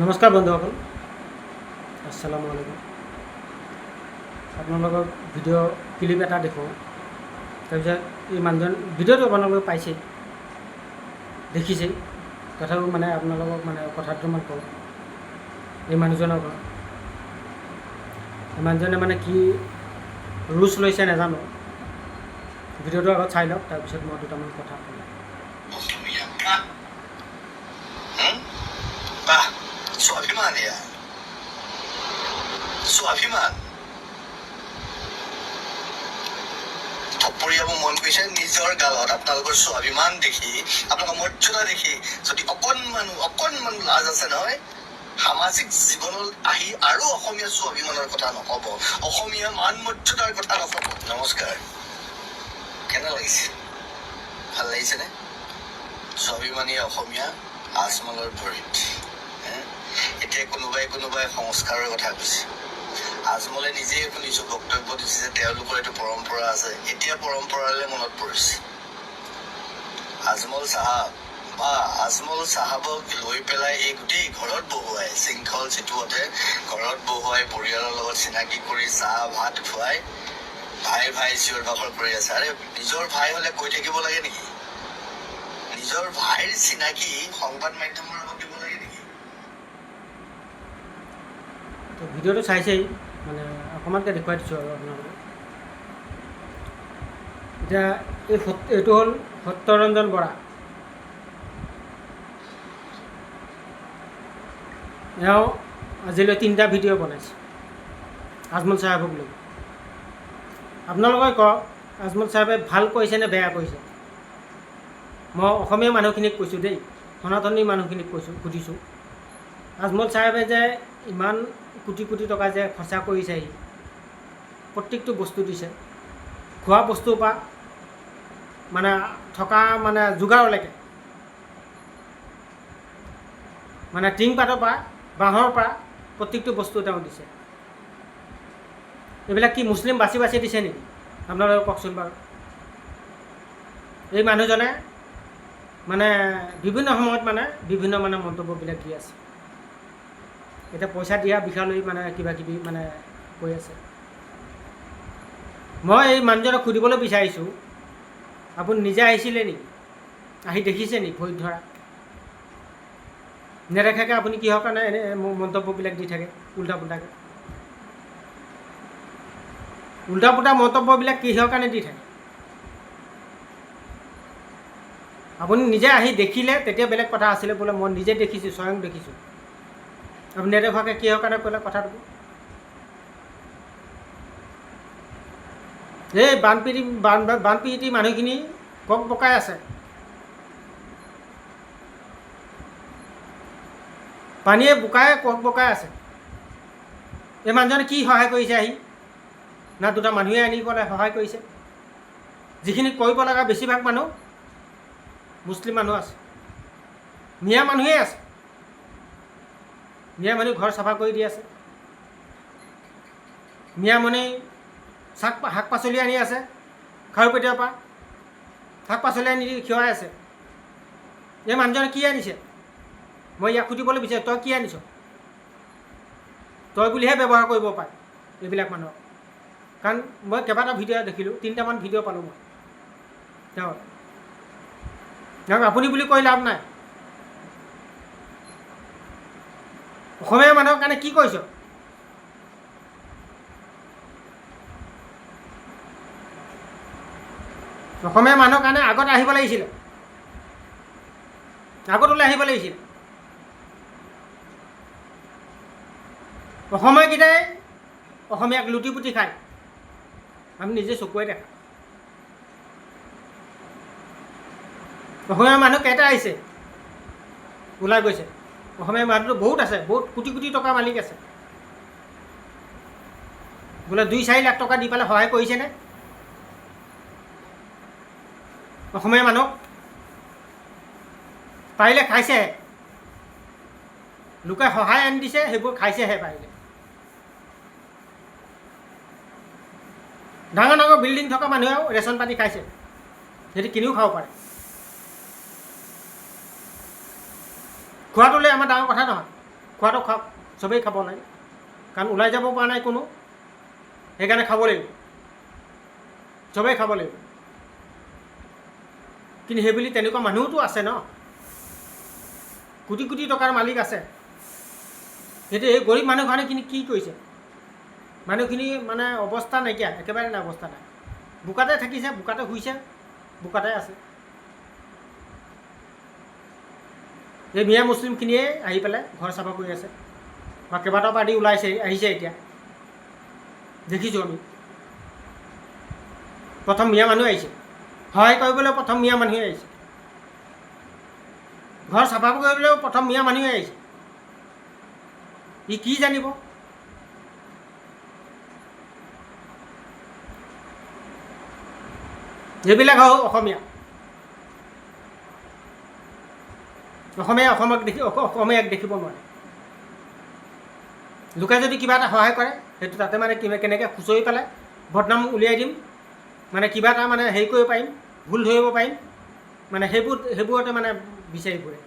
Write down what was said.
নমস্কাৰ বন্ধুসকল, আসসালামু আলাইকুম। আপোনালোকক ভিডিঅ' ক্লিপ এটা দেখুৱাওঁ। তাৰপিছত এই মানুহজন ভিডিঅ'টো আপোনালোকে পাইছেই, দেখিছেই, তথাপিও আপোনালোকক কথাটো কওঁ। এই মানুহজনৰ ঘৰ, এই মানুহজনে কি ৰুচ লৈছে নাজানো। ভিডিঅ'টো আগত চাই লওক, তাৰপিছত মই দুটামান কথা ক'ম। स्वाभिमान यार, स्वाभिमान থপৰিয়াব মন কৰিছে নিজৰ গালত। আপোনালোকৰ স্বাভিমান দেখি, আপোনালোকৰ মৰ্যাদা দেখি যদি অকণমান লাজ আছে নহয়, সামাজিক জীৱনত আহি আৰু অসমীয়া স্বাভিমানৰ কথা নকব, অসমীয়া মান মৰ্যাদাৰ কথা নকব। নমস্কাৰ, কেনে লাগিছে? ভাল লাগিছেনে? স্বাভিমানী অসমীয়া আজমলৰ ভৰিত। এতিয়া কোনোবাই সংস্কাৰৰ কথা কৈছে। আজমলে নিজেই শুনিছো বক্তব্য দিছে যে তেওঁলোকৰ এইটো পৰম্পৰা আছে। এতিয়া পৰম্পৰালৈ মনত পৰিছে। আজমল চাহাবক লৈ পেলাই এই গোটেই ঘৰত বহুৱাই, শৃংখল চিটুৱতে ঘৰত বহুৱাই পৰিয়ালৰ লগত চিনাকি কৰি চাহ ভাত খুৱাই ভাই চিঞৰ বাখৰ কৰি আছে। আৰে নিজৰ ভাই হলে কৈ থাকিব লাগে নেকি? নিজৰ ভাইৰ চিনাকি সংবাদ মাধ্যমৰ লগত দিব লাগে নেকি? তো ভিডিঅ'টো চাইছেই, অকণমানকৈ দেখুৱাই দিছোঁ আৰু আপোনালোকে। এতিয়া এইটো হ'ল সত্যৰঞ্জন বৰা। এওঁ আজিলৈ 3টা ভিডিঅ' বনাইছে আজমল চাহাবক লৈ। আপোনালোকে কওক, আজমল চাহাবে ভাল কৈছে নে বেয়া কৈছে? মই অসমীয়া মানুহখিনিক কৈছোঁ দেই, সনাতনী মানুহখিনিক সুধিছোঁ। আজমল চাহাবে যে ইমান কোটি কোটি টকা যে খৰচা কৰিছেহি, প্ৰত্যেকটো বস্তু দিছে, খোৱা বস্তুৰ পৰা থকা যোগাৰলৈকে, টিংপাতৰ পৰা বাঁহৰ পৰা প্ৰত্যেকটো বস্তু তেওঁ দিছে। এইবিলাক কি মুছলিম বাছি দিছে নেকি? আপোনালোকে কওকচোন বাৰু। এই মানুহজনে বিভিন্ন সময়ত বিভিন্ন মন্তব্যবিলাক দি আছে। এতিয়া পইচা দিয়া বিষয় লৈ কিবা কিবি কৈ আছে। মই এই মানুহজনক সুধিবলৈ বিচাৰিছোঁ, আপুনি নিজে আহিছিলে নেকি? আহি দেখিছে নেকি ভৰিত ধৰা? নেদেখাকৈ আপুনি কিহৰ কাৰণে এনে মন্তব্যবিলাক দি থাকে উল্টা পুল্টা মন্তব্যবিলাক কিহৰ কাৰণে দি থাকে? আপুনি নিজে আহি দেখিলে তেতিয়া বেলেগ কথা আছিলে, বোলে মই নিজে দেখিছোঁ, স্বয়ং দেখিছোঁ। আপুনি নেদেখাকৈ কিহৰ কাৰণে ক'লে কথাটো? এই বানপীড়িত মানুহখিনি কক বকাই আছে। পানীয়ে বোকাই কক বকাই আছে। এই মানুহজনে কি সহায় কৰিছে আহি? না দুটা মানুহে আনি পেলাই সহায় কৰিছে? যিখিনি কৰিব লগা বেছিভাগ মানুহ মুছলিম মানুহ আছে, মিয়া মানুহেই আছে। মিয়া মানুহ ঘৰ চাফা কৰি দি আছে, মিয়া মানুহে শাক পাচলি আনি আছে, খাৰুপেটীয়াৰ পৰা শাক পাচলি আনি খুৱাই আছে। এই মানুহজনে কি আনিছে? মই ইয়াক সুধিবলৈ বিচাৰোঁ, তই কি আনিছ? তই বুলিহে ব্যৱহাৰ কৰিব পাৰে এইবিলাক মানুহক। কাৰণ মই কেইবাটা ভিডিঅ' দেখিলোঁ, 3টামান ভিডিঅ' পালোঁ মই তেওঁক আপুনি বুলি কৈ লাভ নাই। অসমীয়া মানুহৰ কাৰণে কি কৰিছ? অসমীয়া মানুহৰ কাৰণে আগত আহিব লাগিছিলে, আগত ওলাই আহিব লাগিছিলে। অসমীয়াকেইটাই অসমীয়াক লুটি পুটি খায়, আমি নিজে চকুৱে দেখা। অসমীয়া মানুহ কেইটা আহিছে ওলাই গৈছে? অসমীয়া মানুহটো বহুত আছে, বহুত কোটি কোটি টকা মালিক আছে। বোলে 2-4 লাখ টকা দি পেলাই সহায় কৰিছেনে অসমীয়া মানুহক? পাৰিলে খাইছেহে, লোকে সহায় আনি দিছে, সেইবোৰ খাইছেহে পাৰিলে। ডাঙৰ ডাঙৰ বিল্ডিং থকা মানুহেও ৰেচন পাতি খাইছে, সিহঁতি কিনিও খাব পাৰে। খোৱাটোলৈ আমাৰ ডাঙৰ কথা নহয়। খোৱাটো খাওক, চবেই খাব লাগে, কাৰণ ওলাই যাব পৰা নাই কোনো, সেইকাৰণে খাব লাগিব, চবেই খাব লাগিব। কিন্তু সেইবুলি তেনেকুৱা মানুহোতো আছে ন, কোটি কোটি টকাৰ মালিক আছে। সেইটো এই গৰীব মানুহখিনি কি কৰিছে? মানুহখিনি মানে অৱস্থা নাইকিয়া, একেবাৰে নাই অৱস্থা নাই, বোকাতে থাকিছে, বোকাতে শুইছে, বোকাতে আছে। এই মিয়া মুছলিমখিনিয়ে আহি পেলাই ঘৰ চাফা কৰি আছে, বা কেইবাটাও পাৰ্টি ওলাইছে, আহিছে এতিয়া দেখিছোঁ আমি। প্ৰথম মিয়া মানুহ আহিছে, সহায় কৰিবলৈ প্ৰথম মিয়া মানুহে আহিছে, ঘৰ চাফা কৰিবলৈও প্ৰথম মিয়া মানুহে আহিছে। ই কি জানিব? এইবিলাক হ'ল অসমীয়া। অসমীয়াক দেখিব নোৱাৰে। লোকে যদি কিবা এটা সহায় কৰে, সেইটো তাতে মানে কেনেকৈ খুচৰি পেলাই বদনাম উলিয়াই দিম, মানে কিবা এটা মানে হেৰি কৰিব পাৰিম, ভুল ধৰিব পাৰিম, মানে সেইবোৰতে মানে বিচাৰি ফুৰে।